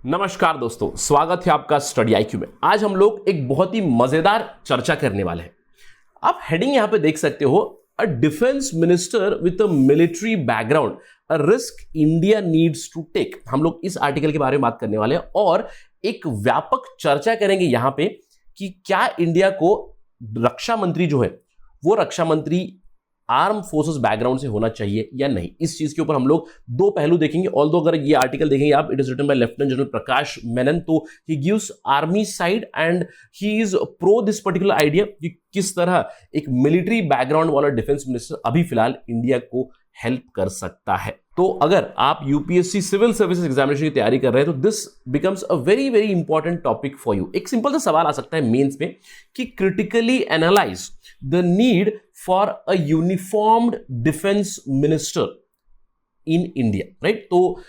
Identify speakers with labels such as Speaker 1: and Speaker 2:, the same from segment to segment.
Speaker 1: नमस्कार दोस्तों, स्वागत है आपका स्टडी आईक्यू में। आज हम लोग एक बहुत ही मजेदार चर्चा करने वाले हैं। आप हेडिंग यहां पे देख सकते हो, a defence minister with a military background, a risk India needs to take. हम लोग इस आर्टिकल के बारे में बात करने वाले हैं और एक व्यापक चर्चा करेंगे यहां पे कि क्या इंडिया को रक्षा मंत्री जो है वो रक्षा मंत्री आर्म फोर्सेस बैकग्राउंड से होना चाहिए या नहीं। इस चीज के ऊपर हम लोग दो पहलू देखेंगे। ऑल्दो अगर ये आर्टिकल देखेंगे आप, it is written by lieutenant general Prakash Menon, तो he gives army side and he is pro this particular idea कि किस तरह एक मिलिट्री बैकग्राउंड वाला डिफेंस मिनिस्टर अभी फिलहाल इंडिया को हेल्प कर सकता है। तो अगर आप यूपीएससी सिविल सर्विसेज एग्जामिनेशन की तैयारी कर रहे हैं तो this becomes a very very important topic for you. एक सिंपल सा सवाल आ सकता है मेंस में कि critically analyse the need for a uniformed defence minister in India, right. तो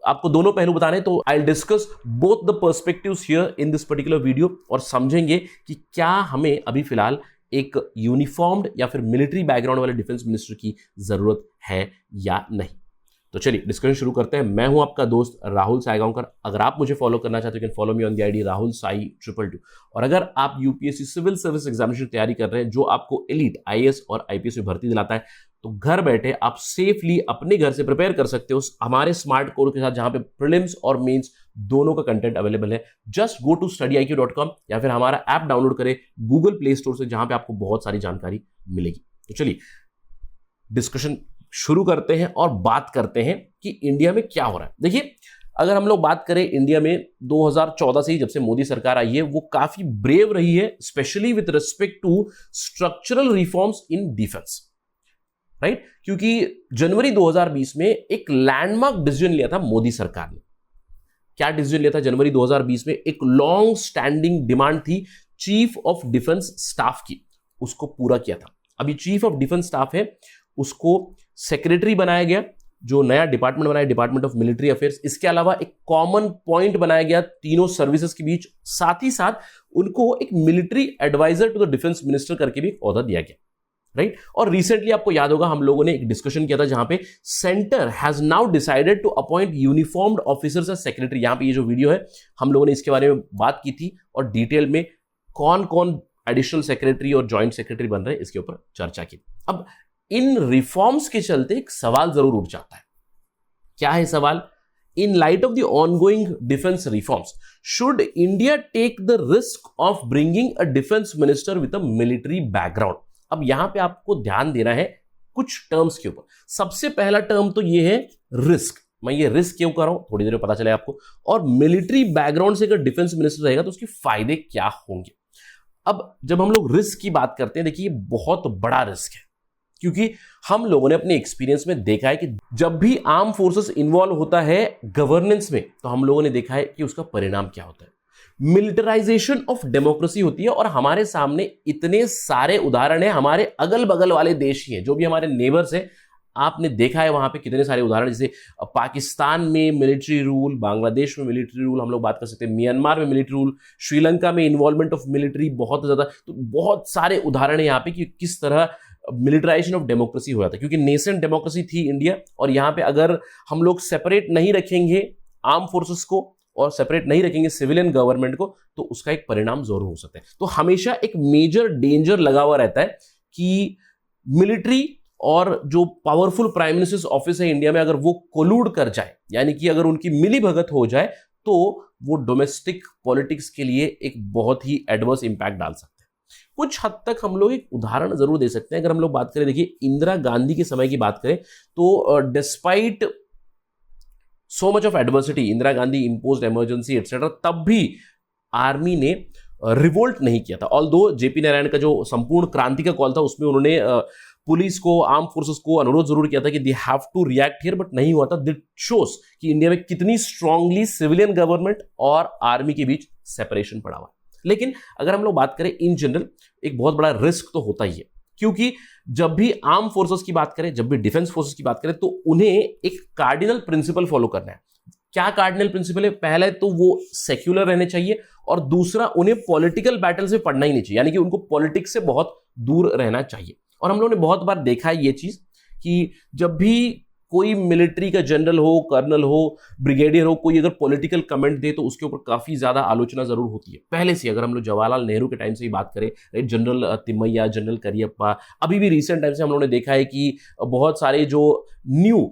Speaker 1: आपको दोनों पहलू बताने, तो I will discuss both the perspectives here in this particular video और समझेंगे कि क्या हमें अभी फिलहाल एक यूनिफॉर्म्ड या फिर मिलिट्री बैकग्राउंड वाले डिफेंस मिनिस्टर की जरूरत है या नहीं। तो चलिए डिस्कशन शुरू करते हैं। मैं हूं आपका दोस्त राहुल साईगांवकर। अगर आप मुझे फॉलो करना चाहते हो, can follow me on the ID Rahul Sai 222। और अगर आप यूपीएससी सिविल सर्विस एग्जामिनेशन की तैयारी कर रहे हैं जो आपको एलीट आईएएस और आईपीएस में भर्ती दिलाता है, तो घर बैठे आप सेफली अपने घर से प्रिपेयर कर सकते हो हमारे स्मार्ट कोर्स के साथ, जहां पे प्रीलिम्स और मेंस दोनों का कंटेंट अवेलेबल है। जस्ट गो टू studyIQ.com या फिर हमारा ऐप डाउनलोड करें गूगल प्ले स्टोर से, जहां पे आपको बहुत सारी जानकारी मिलेगी। तो चलिए डिस्कशन शुरू करते हैं और बात करते हैं कि इंडिया में क्या हो रहा है। देखिए, अगर हम लोग बात करें इंडिया में 2014 से ही, जब से मोदी सरकार आई है, वो काफी ब्रेव रही है, specially with respect to structural reforms in defence, right. क्योंकि जनवरी 2020 में एक लैंडमार्क डिसीजन लिया था मोदी सरकार ने। क्या डिसीजन लिया था जनवरी 2020 में? एक लॉन्ग स्टैंडिंग डिमांड थी चीफ ऑफ डिफेंस स्टाफ की, उसको पूरा किया था। अभी चीफ ऑफ डिफेंस स्टाफ है, उसको सेक्रेटरी बनाया गया, जो नया डिपार्टमेंट बनाया, डिपार्टमेंट ऑफ मिलिट्री अफेयर्स। इसके अलावा एक कॉमन पॉइंट बनाया गया तीनों सर्विसेज के बीच, साथ ही साथ उनको एक military adviser to the defence minister करके भी एक ओहदा दिया गया, राइट। और रिसेंटली आपको याद होगा हम लोगों ने एक डिस्कशन किया था जहां पे centre has now decided to appoint uniformed officers as secretary. यहां पे ये जो वीडियो है हम लोगों ने इसके बारे में बात की थी और डिटेल में कौन कौन एडिशनल सेक्रेटरी और ज्वाइंट सेक्रेटरी बन रहे हैं इसके ऊपर चर्चा की। अब इन रिफॉर्म्स के चलते एक सवाल जरूर उठ जाता है। क्या है सवाल? In light of the ongoing defence reforms, should India take the risk of bringing a defence minister with a military background? अब यहां पे आपको ध्यान देना है कुछ टर्म्स के ऊपर। सबसे पहला टर्म तो ये है रिस्क। मैं ये रिस्क क्यों कर रहा हूं, थोड़ी देर में पता चले आपको। और मिलिट्री बैकग्राउंड से अगर डिफेंस मिनिस्टर रहेगा तो उसके फायदे क्या होंगे। अब जब हम लोग रिस्क की बात करते हैं, देखिए ये बहुत बड़ा रिस्क है, क्योंकि हम लोगों ने अपने एक्सपीरियंस में देखा है कि जब भी आर्म फोर्सेस इन्वॉल्व होता है गवर्नेंस में, तो हम लोगों ने देखा है कि उसका परिणाम क्या होता है। मिलिटराइजेशन ऑफ डेमोक्रेसी होती है। और हमारे सामने इतने सारे उदाहरण हैं, हमारे अगल बगल वाले देश ही हैं, जो भी हमारे नेबर्स हैं, आपने देखा है वहां पे कितने सारे उदाहरण, जैसे पाकिस्तान में मिलिट्री रूल, बांग्लादेश में मिलिट्री रूल, हम लोग बात कर सकते हैं म्यांमार में मिलिट्री रूल, श्रीलंका में इन्वॉल्वमेंट ऑफ मिलिट्री बहुत ज्यादा। तो बहुत सारे उदाहरण है यहाँ पे कि किस तरह मिलिटराइजेशन ऑफ डेमोक्रेसी हो जाता है, क्योंकि नेसेंट डेमोक्रेसी थी इंडिया। और यहाँ पे अगर हम लोग सेपरेट नहीं रखेंगे आर्म फोर्सेस को और सेपरेट नहीं रखेंगे सिविलियन गवर्नमेंट को, तो उसका एक परिणाम जरूर हो सकता है। तो हमेशा एक मेजर डेंजर लगा हुआ रहता है कि मिलिट्री और जो पावरफुल प्राइम मिनिस्टर्स ऑफिस है इंडिया में, अगर वो कोलूड कर जाए, यानी कि अगर उनकी मिली भगत हो जाए, तो वो डोमेस्टिक पॉलिटिक्स के लिए एक बहुत ही एडवर्स इंपैक्ट डाल सकता है। कुछ हद तक हम लोग एक उदाहरण जरूर दे सकते हैं। अगर हम लोग बात करें, देखिए इंदिरा गांधी के समय की बात करें तो despite so much of adversity, Indira Gandhi imposed emergency etcetera, तब भी आर्मी ने रिवोल्ट नहीं किया था। ऑल्दो जेपी नारायण का जो संपूर्ण क्रांति का कॉल था, उसमें उन्होंने पुलिस को, आर्म फोर्सेस को अनुरोध जरूर किया था कि they have to react here, but नहीं हुआ था। दिट शोस कि इंडिया में कितनी स्ट्रांगली सिविलियन गवर्नमेंट और आर्मी के बीच सेपरेशन पड़ा हुआ। लेकिन अगर हम लोग बात करें इन जनरल, एक बहुत बड़ा रिस्क तो होता ही है, क्योंकि जब भी आर्म फोर्सेस की बात करें, जब भी डिफेंस फोर्सेस की बात करें, तो उन्हें एक कार्डिनल प्रिंसिपल फॉलो करना है। क्या कार्डिनल प्रिंसिपल है? पहले तो वो सेक्युलर रहने चाहिए, और दूसरा उन्हें पॉलिटिकल बैटल से पढ़ना ही नहीं चाहिए, यानी कि उनको पॉलिटिक्स से बहुत दूर रहना चाहिए। और हम लोगों ने बहुत बार देखा है ये चीज कि जब भी कोई मिलिट्री का जनरल हो, कर्नल हो, ब्रिगेडियर हो, कोई अगर पॉलिटिकल कमेंट दे तो उसके ऊपर काफी ज्यादा आलोचना जरूर होती है पहले से। अगर हम लोग जवाहरलाल नेहरू के टाइम से ही बात करें, राइट, जनरल तिम्मैया, जनरल करियप्पा, अभी भी रिसेंट टाइम से हम लोगों ने देखा है कि बहुत सारे जो न्यू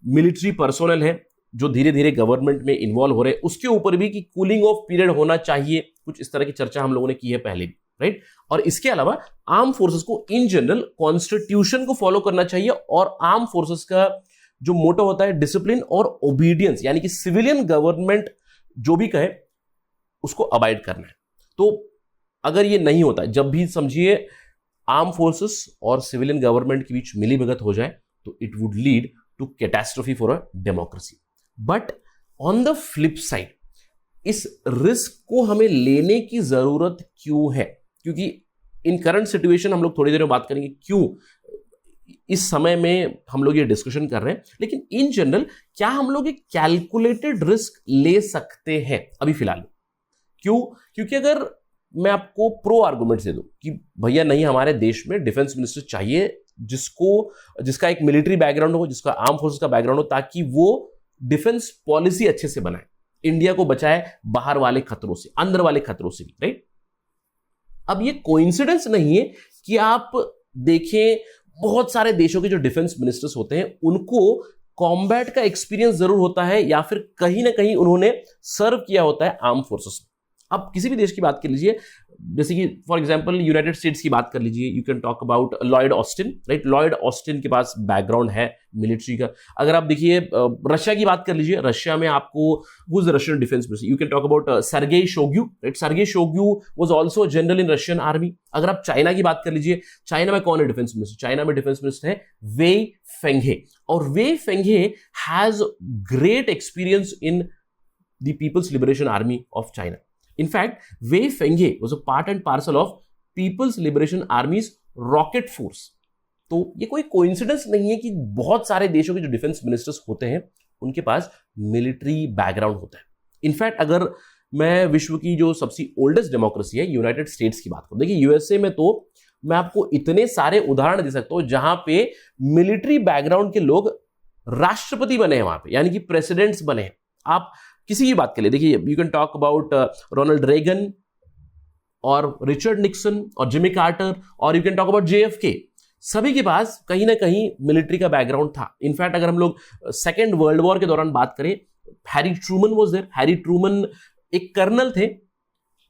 Speaker 1: मिलिट्री पर्सोनल है जो धीरे धीरे गवर्नमेंट में इन्वॉल्व हो रहे हैं, उसके ऊपर भी कि कूलिंग ऑफ पीरियड होना चाहिए, कुछ इस तरह की चर्चा हम लोगों ने की है पहले भी, राइट। और इसके अलावा आर्म फोर्सेस को इन जनरल कॉन्स्टिट्यूशन को फॉलो करना चाहिए, और आर्म फोर्सेस का जो मोटो होता है डिसिप्लिन और ओबीडियंस, यानी कि सिविलियन गवर्नमेंट जो भी कहे उसको अवॉइड करना है। तो अगर ये नहीं होता, जब भी समझिए आर्म फोर्सेस और सिविलियन गवर्नमेंट के बीच मिली भगत हो जाए, तो it would lead to catastrophe for a democracy. But on the flip side, इस रिस्क को हमें लेने की जरूरत क्यों है? क्योंकि इन करंट सिचुएशन हम लोग थोड़ी देर में बात करेंगे क्यों इस समय में हम लोग ये डिस्कशन कर रहे हैं, लेकिन इन जनरल क्या हम लोग एक कैलकुलेटेड रिस्क ले सकते हैं अभी फिलहाल? क्यों? क्योंकि अगर मैं आपको प्रो आर्गुमेंट दे दूं कि भैया नहीं, हमारे देश में डिफेंस मिनिस्टर चाहिए जिसका एक मिलिट्री बैकग्राउंड हो, जिसका आर्म फोर्सेस का बैकग्राउंड हो, ताकि वो डिफेंस पॉलिसी अच्छे से बनाए, इंडिया को बचाए बाहर वाले खतरों से, अंदर वाले खतरों से भी, राइट। अब ये कोइंसिडेंस नहीं है कि आप देखें बहुत सारे देशों के जो डिफेंस मिनिस्टर्स होते हैं उनको कॉम्बैट का एक्सपीरियंस जरूर होता है, या फिर कहीं ना कहीं उन्होंने सर्व किया होता है आर्म फोर्सेस में। आप किसी भी देश की बात कर लीजिए, जैसे कि फॉर एग्जांपल यूनाइटेड स्टेट्स की बात कर लीजिए, you can talk about Lloyd Austin, right. Lloyd Austin के पास बैकग्राउंड है मिलिट्री का। अगर आप देखिए रशिया की बात कर लीजिए, रशिया में आपको who is the Russian defence minister, you can talk about Sergei Shoigu, right. Sergei Shoigu was also general in Russian army. अगर आप चाइना की बात कर लीजिए, चाइना में कौन है डिफेंस मिनिस्टर? चाइना में डिफेंस मिनिस्टर है वेई फेंघे, और Wei Fenghe has great experience in the People's Liberation Army of China. In fact, Wei Fenghe was a part and parcel of People's Liberation Army's rocket force. तो ये कोई coincidence नहीं है कि बहुत सारे देशों के जो डिफेंस मिनिस्टर्स होते हैं उनके पास मिलिट्री बैकग्राउंड होता है। इनफैक्ट अगर मैं विश्व की जो सबसे ओल्डेस्ट डेमोक्रेसी है यूनाइटेड स्टेट्स की बात करूं, देखिए यूएसए में तो मैं आपको इतने सारे उदाहरण दे सकता हूं जहां पे मिलिट्री बैकग्राउंड के लोग राष्ट्रपति बने हैं वहां पे, यानी कि प्रेसिडेंट्स बने हैं। आप किसी की बात के लिए देखिए, you can talk about Ronald Reagan और रिचर्ड निक्सन और जिमी कार्टर, और you can talk about JFK. सभी के पास कहीं ना कहीं मिलिट्री का बैकग्राउंड था। इनफैक्ट अगर हम लोग सेकेंड वर्ल्ड वॉर के दौरान बात करें, Harry Truman was there. Harry Truman एक कर्नल थे,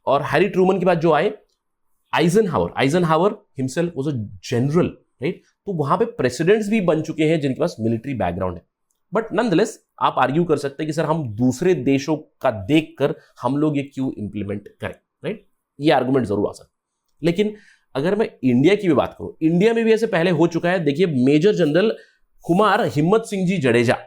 Speaker 1: और हैरी ट्रूमन के बाद जो आए Eisenhower himself was a general, right. तो वहां पे प्रेसिडेंट्स भी बन चुके हैं जिनके पास मिलिट्री बैकग्राउंड है। बट नॉनदलेस आप आर्ग्यू कर सकते हैं कि सर हम दूसरे देशों का देखकर हम लोग ये क्यों इंप्लीमेंट करें, राइट। ये आर्गुमेंट जरूर आ सकता है। लेकिन अगर मैं इंडिया की भी बात करूं, इंडिया में भी ऐसे पहले हो चुका है। देखिए major general Kumar Himmat Singh ji Jadeja,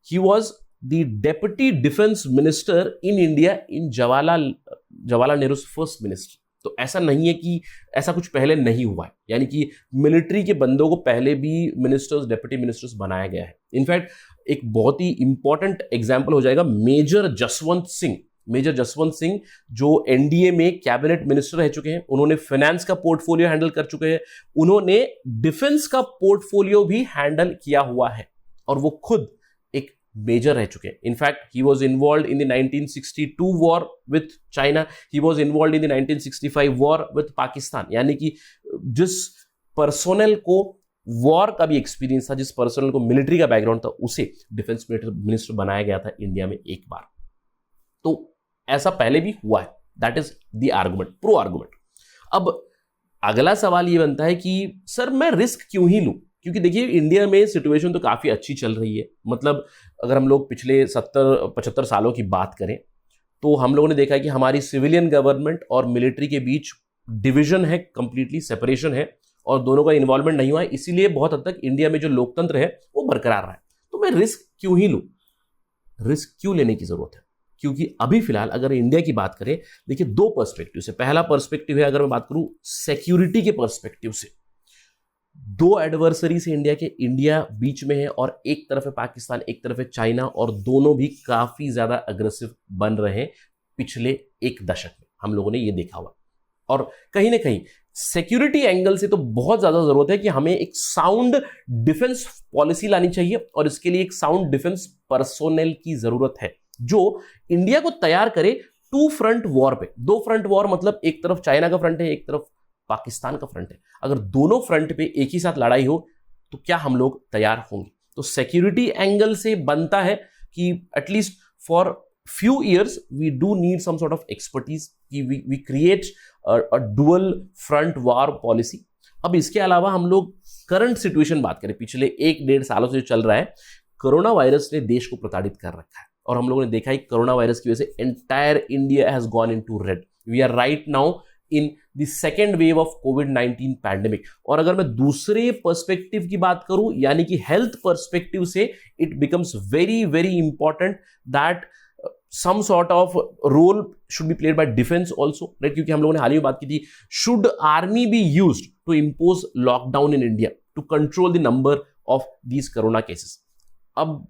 Speaker 1: he was the deputy defence minister in India in Jawaharlal Nehru first ministry. तो ऐसा नहीं है कि ऐसा कुछ पहले नहीं हुआ है, यानी कि मिलिट्री के बंदों को पहले भी मिनिस्टर्स, डेप्यूटी मिनिस्टर्स बनाया गया है। इनफैक्ट एक बहुत ही इंपॉर्टेंट एग्जांपल हो जाएगा मेजर जसवंत सिंह जो एनडीए में कैबिनेट मिनिस्टर रह चुके हैं। उन्होंने फाइनेंस का पोर्टफोलियो हैंडल कर चुके हैं, उन्होंने डिफेंस का पोर्टफोलियो भी हैंडल किया हुआ है, और वो खुद एक मेजर रह चुके हैं। In fact he was involve in the 1962 war with China, he was involve in the 1965 war with Pakistan. यानी कि जिस पर्सोनल को वॉर का भी एक्सपीरियंस था, जिस पर्सनल को मिलिट्री का बैकग्राउंड था, उसे डिफेंस मिनिस्टर बनाया गया था इंडिया में एक बार। तो ऐसा पहले भी हुआ है। That is the argument, pro argument. अब अगला सवाल ये बनता है कि सर मैं रिस्क क्यों ही लूं? क्योंकि देखिए इंडिया में सिचुएशन तो काफी अच्छी चल रही है। मतलब अगर हम लोग पिछले 70-75 सालों की बात करें तो हम लोगों ने देखा है कि हमारी सिविलियन गवर्नमेंट और मिलिट्री के बीच डिविजन है, कंप्लीटली सेपरेशन है, और दोनों का इन्वॉल्वमेंट नहीं हुआ है। इसीलिए बहुत हद तक इंडिया में जो लोकतंत्र है वो बरकरार रहा है। तो मैं रिस्क क्यों ही लूं? रिस्क क्यों लेने की जरूरत है? क्योंकि अभी फिलहाल अगर इंडिया की बात करें, देखिए दो पर्सपेक्टिव से। पहला पर्सपेक्टिव है, अगर मैं बात करूं सिक्योरिटी के पर्सपेक्टिव से, दो एडवर्सरी से इंडिया बीच में है, और एक तरफ है पाकिस्तान, एक तरफ है चाइना, और दोनों भी काफी ज्यादा अग्रेसिव बन रहे हैं पिछले एक दशक में। हम लोगों ने ये देखा हुआ, और कहीं ना कहीं सिक्योरिटी एंगल से तो बहुत ज्यादा जरूरत है कि हमें एक साउंड डिफेंस पॉलिसी लानी चाहिए और इसके लिए एक साउंड डिफेंस पर्सोनेल की जरूरत है जो इंडिया को तैयार करे टू फ्रंट वॉर पे। दो फ्रंट वॉर मतलब एक तरफ चाइना का फ्रंट है, एक तरफ पाकिस्तान का फ्रंट है। अगर दोनों फ्रंट पे एक ही साथ लड़ाई हो तो क्या हम लोग तैयार होंगे? तो सिक्योरिटी एंगल से बनता है कि at least for few years we do need some sort of expertise कि we create a dual front war policy। अब इसके अलावा हम लोग करंट सिचुएशन बात करें, पिछले 1-1.5 सालों से जो चल रहा है, कोरोना वायरस ने देश को प्रताड़ित कर रखा है और हम लोगों ने देखा है कोरोना वायरस की वजह से entire India has gone into red. We are right now in the second wave of कोविड-19 पैंडेमिक। और अगर मैं दूसरे पर्सपेक्टिव की बात करूं यानी कि हेल्थ पर्सपेक्टिव से, it becomes very very important that some sort of role should be played by defense also, right? क्योंकि हम लोगों ने हाल ही में बात की थी, should army be used to impose lockdown in India to control the number of these corona cases? अब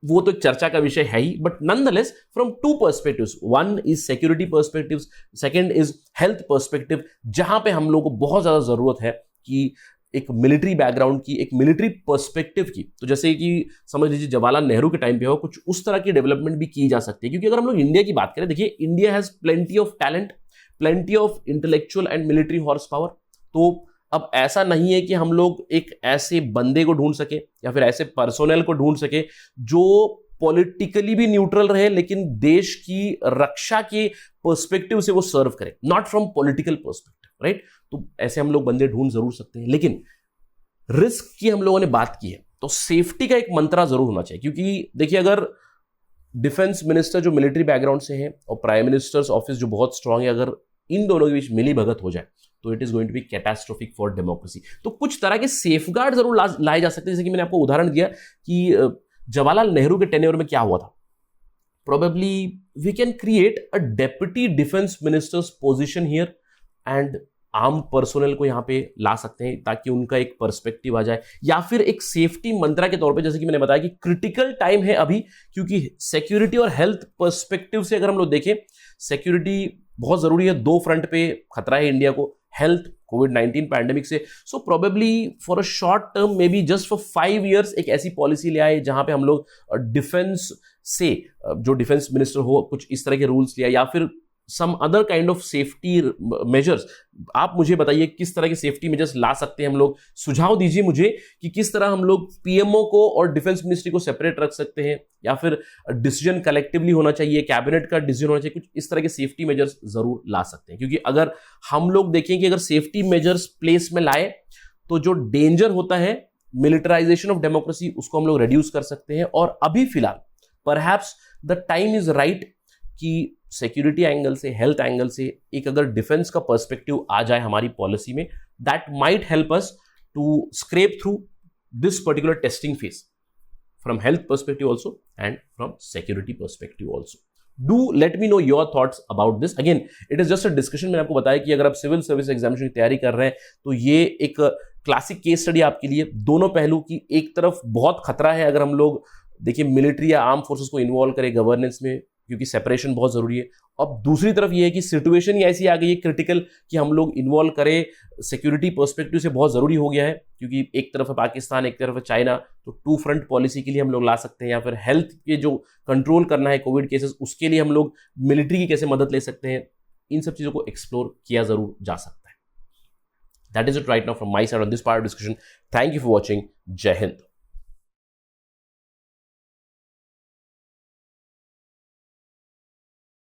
Speaker 1: वो तो चर्चा का विषय है ही, but nonetheless from two perspectives, one is security perspectives, second is health perspective, जहां पे हम लोगों को बहुत ज्यादा जरूरत है कि एक मिलिट्री बैकग्राउंड की, एक मिलिट्री पर्सपेक्टिव की। तो जैसे कि समझ लीजिए जवाहरलाल नेहरू के टाइम पे हो, कुछ उस तरह की डेवलपमेंट भी की जा सकती है। क्योंकि अगर हम लोग इंडिया की बात करें, देखिए India has plenty of talent, plenty of intellectual and military horse power. तो अब ऐसा नहीं है कि हम लोग एक ऐसे बंदे को ढूंढ सके या फिर ऐसे पर्सोनेल को ढूंढ सके जो पॉलिटिकली भी न्यूट्रल रहे लेकिन देश की रक्षा के पर्सपेक्टिव से वो सर्व करे, not from political perspective, right? तो ऐसे हम लोग बंदे ढूंढ जरूर सकते हैं, लेकिन रिस्क की हम लोगों ने बात की है तो सेफ्टी का एक मंत्रा जरूर होना चाहिए। क्योंकि देखिए अगर डिफेंस मिनिस्टर जो मिलिट्री बैकग्राउंड से है और प्राइम मिनिस्टर्स ऑफिस जो बहुत स्ट्रांग है, अगर इन दोनों के बीच मिली भगत हो जाए तो it is going to be catastrophic for democracy. तो कुछ तरह के सेफगार्ड जरूर लाए जा सकते हैं। जैसे कि मैंने आपको उदाहरण दिया कि जवाहरलाल नेहरू के टेन्योर में क्या हुआ था, probably we can create a deputy defence minister's position here and arm personnel को यहां पे ला सकते हैं ताकि उनका एक पर्सपेक्टिव आ जाए, या फिर एक सेफ्टी मंत्रा के तौर पे, जैसे कि मैंने बताया कि क्रिटिकल टाइम है अभी, क्योंकि सिक्योरिटी और हेल्थ पर्सपेक्टिव से अगर हम लोग देखें, सिक्योरिटी बहुत जरूरी है, दो फ्रंट पे खतरा है इंडिया को, हेल्थ कोविड-19 पैंडेमिक से। So probably for a short term, may be just for 5 years एक ऐसी पॉलिसी ले आए जहां पे हम लोग डिफेंस से, जो डिफेंस मिनिस्टर हो, कुछ इस तरह के रूल्स लिया, या फिर some other kind of safety measures. आप मुझे बताइए किस तरह के सेफ्टी मेजर्स ला सकते हैं हम लोग, सुझाव दीजिए मुझे कि किस तरह हम लोग पीएमओ को और डिफेंस मिनिस्ट्री को सेपरेट रख सकते हैं, या फिर डिसीजन कलेक्टिवली होना चाहिए, कैबिनेट का डिसीजन होना चाहिए, कुछ इस तरह के सेफ्टी मेजर्स जरूर ला सकते हैं। क्योंकि अगर हम लोग देखें कि अगर सेफ्टी मेजर्स प्लेस में लाए तो जो डेंजर होता है मिलिटराइजेशन ऑफ डेमोक्रेसी, उसको हम लोग रिड्यूस कर सकते हैं। और अभी फिलहाल perhaps the time is right कि सिक्योरिटी एंगल से, हेल्थ एंगल से एक अगर डिफेंस का पर्सपेक्टिव आ जाए हमारी पॉलिसी में, that might help us to scrape through this particular testing phase from health perspective also and from security perspective also. Do let me know your thoughts about this. Again it is just a discussion. मैंने आपको बताया कि अगर आप civil service examination की तैयारी कर रहे हैं तो ये एक क्लासिक केस स्टडी आपके लिए, दोनों पहलू की। एक तरफ बहुत खतरा है अगर हम लोग देखिए मिलिट्री या आर्म फोर्सेस को इन्वॉल्व करें गवर्नेंस में, क्योंकि सेपरेशन बहुत जरूरी है। अब दूसरी तरफ ये है कि सिचुएशन ही ऐसी आ गई है क्रिटिकल कि हम लोग इन्वॉल्व करें, सिक्योरिटी पर्सपेक्टिव से बहुत जरूरी हो गया है, क्योंकि एक तरफ है पाकिस्तान, एक तरफ है चाइना। तो टू फ्रंट पॉलिसी के लिए हम लोग ला सकते हैं, या फिर हेल्थ के जो कंट्रोल करना है कोविड केसेस, उसके लिए हम लोग मिलिट्री की कैसे मदद ले सकते हैं। इन सब चीजों को एक्सप्लोर किया जरूर जा सकता है। That is it right now from my side on this part of discussion. Thank you for watching. जय हिंद।